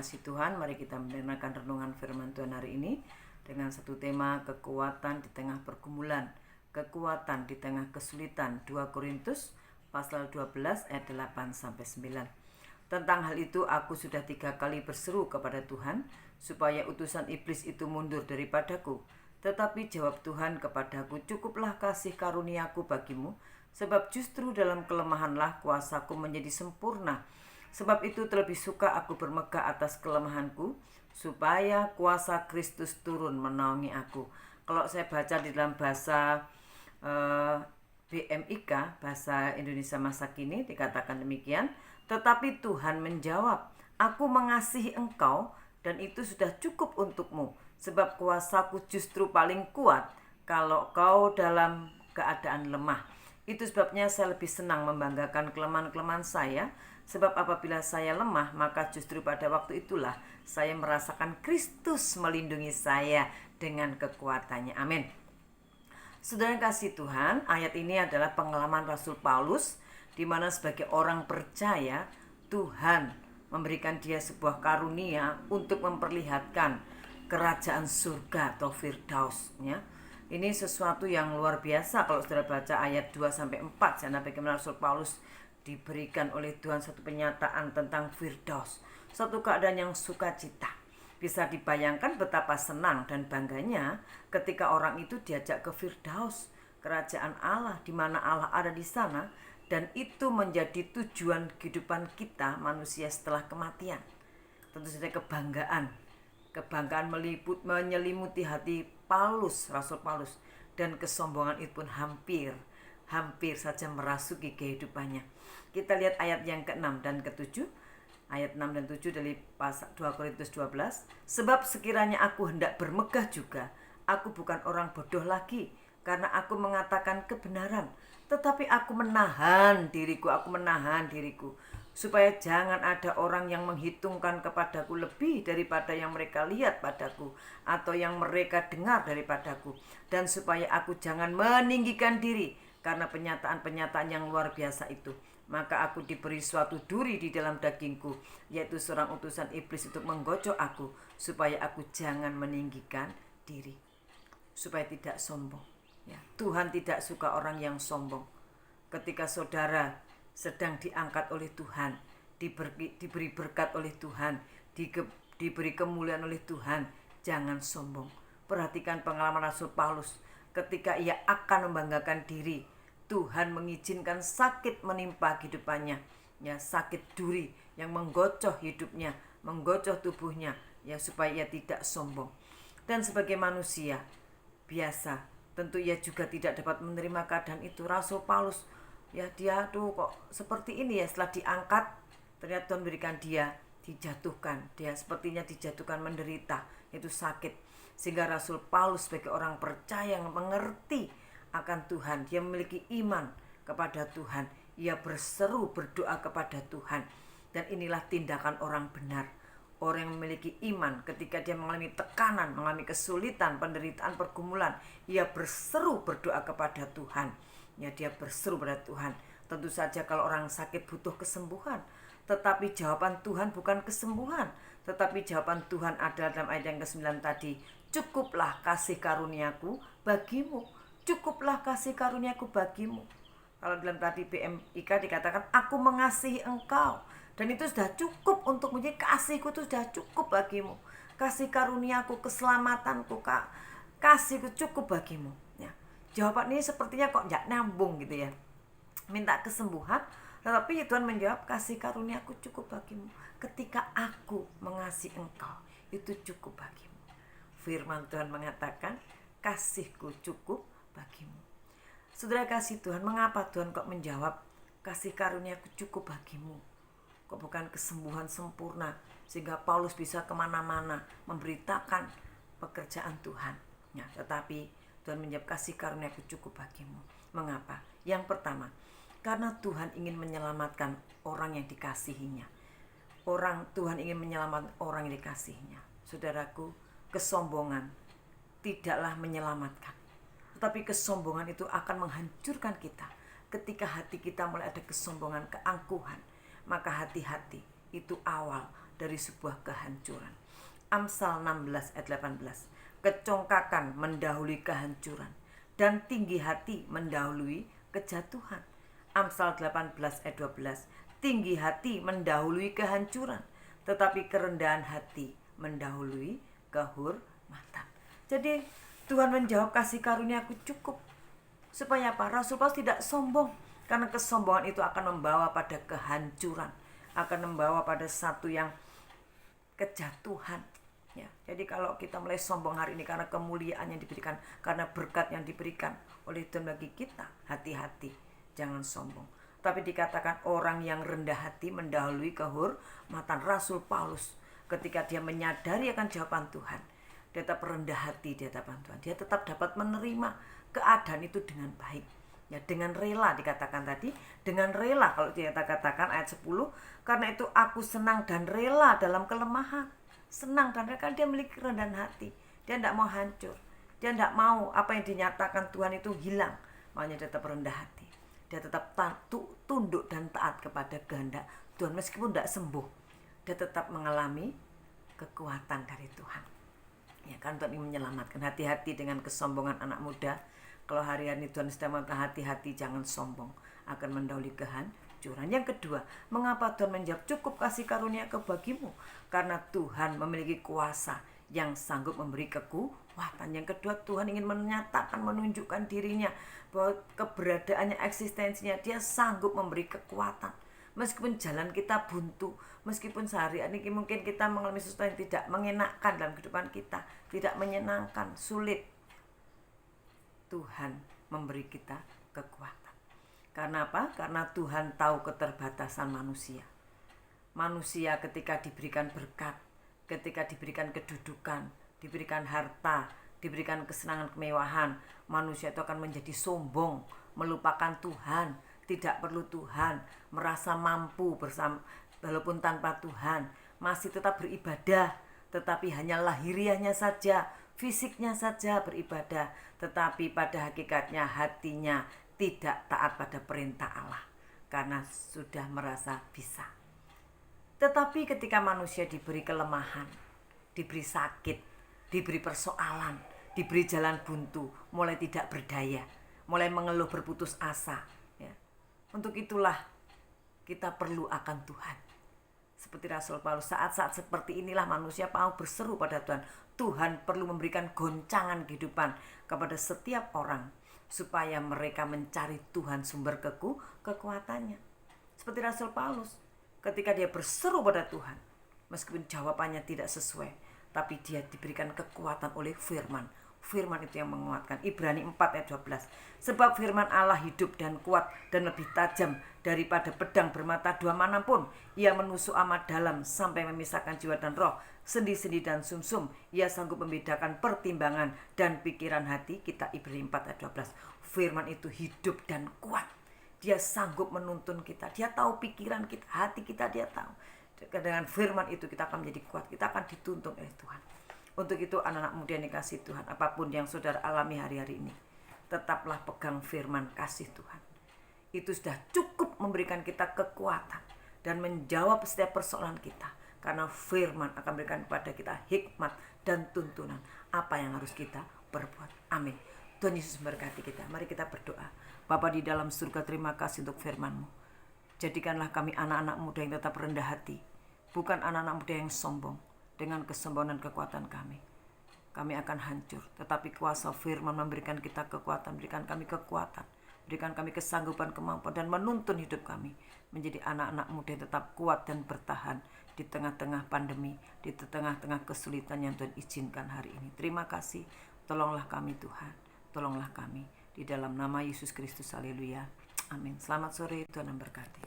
kasih Tuhan, mari kita mendengarkan renungan firman Tuhan hari ini dengan satu tema, kekuatan di tengah pergumulan, kekuatan di tengah kesulitan. 2 Korintus pasal 12 ayat 8-9. Tentang hal itu aku sudah 3 kali berseru kepada Tuhan supaya utusan iblis itu mundur daripadaku. Tetapi jawab Tuhan kepadaku, cukuplah kasih karuniaku bagimu, sebab justru dalam kelemahanlah kuasaku menjadi sempurna. Sebab itu terlebih suka aku bermegah atas kelemahanku, supaya kuasa Kristus turun menaungi aku. Kalau saya baca di dalam bahasa BMIK, bahasa Indonesia masa kini, dikatakan demikian. Tetapi Tuhan menjawab, aku mengasihi engkau dan itu sudah cukup untukmu, sebab kuasaku justru paling kuat kalau kau dalam keadaan lemah. Itu sebabnya saya lebih senang membanggakan kelemahan-kelemahan saya, sebab apabila saya lemah, maka justru pada waktu itulah saya merasakan Kristus melindungi saya dengan kekuatannya. Amin. Saudara kasih Tuhan, ayat ini adalah pengalaman Rasul Paulus, di mana sebagai orang percaya, Tuhan memberikan dia sebuah karunia untuk memperlihatkan kerajaan surga atau Firdaus, ya. Ini sesuatu yang luar biasa kalau saudara baca ayat 2-4, karena bagaimana Rasul Paulus diberikan oleh Tuhan satu penyataan tentang Firdaus, satu keadaan yang sukacita. Bisa dibayangkan betapa senang dan bangganya ketika orang itu diajak ke Firdaus, kerajaan Allah, di mana Allah ada di sana, dan itu menjadi tujuan kehidupan kita manusia setelah kematian. Tentu saja kebanggaan menyelimuti hati Paulus, Rasul Paulus, dan kesombongan itu pun hampir saja merasuki kehidupannya. Kita lihat ayat yang ke-6 dan ke-7. Ayat 6 dan 7 dari pasal 2 Korintus 12. Sebab sekiranya aku hendak bermegah juga, aku bukan orang bodoh lagi, karena aku mengatakan kebenaran. Tetapi aku menahan diriku, supaya jangan ada orang yang menghitungkan kepadaku lebih daripada yang mereka lihat padaku, atau yang mereka dengar daripadaku, dan supaya aku jangan meninggikan diri karena penyataan-penyataan yang luar biasa itu. Maka aku diberi suatu duri di dalam dagingku, yaitu seorang utusan iblis untuk menggocok aku, supaya aku jangan meninggikan diri, supaya tidak sombong, ya. Tuhan tidak suka orang yang sombong. Ketika saudara sedang diangkat oleh Tuhan, diberi berkat oleh Tuhan, diberi kemuliaan oleh Tuhan, jangan sombong. Perhatikan pengalaman Rasul Paulus ketika ia akan membanggakan diri. Tuhan mengizinkan sakit menimpa kehidupannya, ya, sakit duri yang menggocok hidupnya, menggocok tubuhnya, ya, supaya ia tidak sombong. Dan sebagai manusia biasa, tentu ia juga tidak dapat menerima keadaan itu. Rasul Paulus, ya, dia kok seperti ini ya, setelah diangkat ternyata Tuhan berikan dia dijatuhkan, dia sepertinya dijatuhkan menderita, yaitu sakit. Sehingga Rasul Paulus sebagai orang percaya yang mengerti akan Tuhan, dia memiliki iman kepada Tuhan, ia berseru berdoa kepada Tuhan. Dan inilah tindakan orang benar, orang yang memiliki iman. Ketika dia mengalami tekanan, mengalami kesulitan, penderitaan, pergumulan, ia berseru berdoa kepada Tuhan, ya, dia berseru pada Tuhan. Tentu saja kalau orang sakit butuh kesembuhan, tetapi jawaban Tuhan bukan kesembuhan, tetapi jawaban Tuhan adalah dalam ayat yang ke-9 tadi, cukuplah kasih karuniaku bagimu, cukuplah kasih karuniaku bagimu. Kalau dalam tadi BMIK dikatakan, aku mengasihi engkau, dan itu sudah cukup untuk menjadi kasihku itu sudah cukup bagimu. Kasih karuniaku, keselamatanku, kasihku cukup bagimu, ya. Jawaban ini sepertinya kok tidak nyambung gitu ya. Minta kesembuhan, tetapi Tuhan menjawab, kasih karuniaku cukup bagimu. Ketika aku mengasihi engkau, itu cukup bagimu. Firman Tuhan mengatakan, kasihku cukup bagimu. Saudara kasih Tuhan, mengapa Tuhan kok menjawab, kasih karuniaku cukup bagimu? Kok bukan kesembuhan sempurna sehingga Paulus bisa kemana-mana memberitakan pekerjaan Tuhan, ya, tetapi Tuhan menjawab, kasih karuniaku cukup bagimu. Mengapa? Yang pertama, karena Tuhan ingin menyelamatkan orang yang dikasihinya. Tuhan ingin menyelamatkan orang yang dikasihinya. Saudaraku, kesombongan tidaklah menyelamatkan, tetapi kesombongan itu akan menghancurkan kita. Ketika hati kita mulai ada kesombongan, keangkuhan, maka hati-hati itu awal dari sebuah kehancuran. Amsal 16 ayat 18. Kecongkakan mendahului kehancuran dan tinggi hati mendahului kejatuhan. Amsal 18 ayat 12. Tinggi hati mendahului kehancuran, tetapi kerendahan hati mendahului kehormatan. Jadi Tuhan menjawab, kasih karuniaku cukup. Supaya apa? Rasul Paulus tidak sombong, karena kesombongan itu akan membawa pada kehancuran, akan membawa pada satu yang kejatuhan. Ya, jadi kalau kita mulai sombong hari ini karena kemuliaan yang diberikan, karena berkat yang diberikan oleh Tuhan bagi kita, hati-hati, jangan sombong. Tapi dikatakan orang yang rendah hati mendahului kehormatan. Rasul Paulus ketika dia menyadari akan jawaban Tuhan, dia tetap rendah hati di hadapan Tuhan. Dia tetap dapat menerima keadaan itu dengan baik. Ya, dengan rela dikatakan tadi, dengan rela kalau dia katakan ayat 10, karena itu aku senang dan rela dalam kelemahan. Senang dan rela, karena dia memiliki kerendahan hati. Dia tidak mau hancur. Dia tidak mau apa yang dinyatakan Tuhan itu hilang. Makanya dia tetap rendah hati. Dia tetap tunduk dan taat kepada kehendak Tuhan meskipun tidak sembuh. Dia tetap mengalami kekuatan dari Tuhan. Ya kan, Tuhan ingin menyelamatkan. Hati-hati dengan kesombongan anak muda. Kalau hari-hari Tuhan sedang mengatakan hati-hati, jangan sombong, akan mendahului kehancuran. Yang kedua, mengapa Tuhan menjawab cukup kasih karunia bagimu? Karena Tuhan memiliki kuasa yang sanggup memberi kekuatan. Yang kedua, Tuhan ingin menyatakan, menunjukkan dirinya bahwa keberadaannya, eksistensinya, dia sanggup memberi kekuatan. Meskipun jalan kita buntu, meskipun sehari ini mungkin kita mengalami sesuatu yang tidak mengenakkan dalam kehidupan kita, tidak menyenangkan, sulit, Tuhan memberi kita kekuatan. Karena apa? Karena Tuhan tahu keterbatasan manusia. Manusia ketika diberikan berkat, ketika diberikan kedudukan, diberikan harta, diberikan kesenangan kemewahan, manusia itu akan menjadi sombong, melupakan Tuhan, tidak perlu Tuhan, merasa mampu bersama walaupun tanpa Tuhan, masih tetap beribadah, tetapi hanya lahiriahnya saja, fisiknya saja beribadah, tetapi pada hakikatnya hatinya tidak taat pada perintah Allah karena sudah merasa bisa. Tetapi ketika manusia diberi kelemahan, diberi sakit, diberi persoalan, diberi jalan buntu, mulai tidak berdaya, mulai mengeluh berputus asa, ya. Untuk itulah kita perlu akan Tuhan. Seperti Rasul Paulus, saat-saat seperti inilah manusia mau berseru pada Tuhan. Tuhan perlu memberikan goncangan kehidupan kepada setiap orang supaya mereka mencari Tuhan sumber kekuatannya. Seperti Rasul Paulus, ketika dia berseru pada Tuhan, meskipun jawabannya tidak sesuai, tapi dia diberikan kekuatan oleh firman. Firman itu yang menguatkan. Ibrani 4 ayat 12. Sebab firman Allah hidup dan kuat dan lebih tajam daripada pedang bermata dua manapun. Ia menusuk amat dalam sampai memisahkan jiwa dan roh, sendi-sendi dan sumsum. Ia sanggup membedakan pertimbangan dan pikiran hati kita. Ibrani 4 ayat 12. Firman itu hidup dan kuat. Dia sanggup menuntun kita. Dia tahu pikiran kita, hati kita dia tahu. Dengan firman itu kita akan menjadi kuat. Kita akan dituntun oleh Tuhan. Untuk itu anak-anak muda yang dikasih Tuhan, apapun yang saudara alami hari-hari ini, tetaplah pegang firman kasih Tuhan. Itu sudah cukup memberikan kita kekuatan dan menjawab setiap persoalan kita. Karena firman akan memberikan kepada kita hikmat dan tuntunan apa yang harus kita perbuat. Amin. Tuhan Yesus memberkati kita. Mari kita berdoa. Bapa di dalam surga, terima kasih untuk firman-Mu. Jadikanlah kami anak-anak muda yang tetap rendah hati, bukan anak-anak muda yang sombong. Dengan kesombongan dan kekuatan kami akan hancur. Tetapi kuasa firman memberikan kita kekuatan, berikan kami kekuatan, berikan kami kesanggupan, kemampuan, dan menuntun hidup kami menjadi anak-anak muda yang tetap kuat dan bertahan di tengah-tengah pandemi, di tengah-tengah kesulitan yang Tuhan izinkan hari ini. Terima kasih, tolonglah kami Tuhan, tolonglah kami. Di dalam nama Yesus Kristus, haleluya. Amin. Selamat sore, Tuhan memberkati.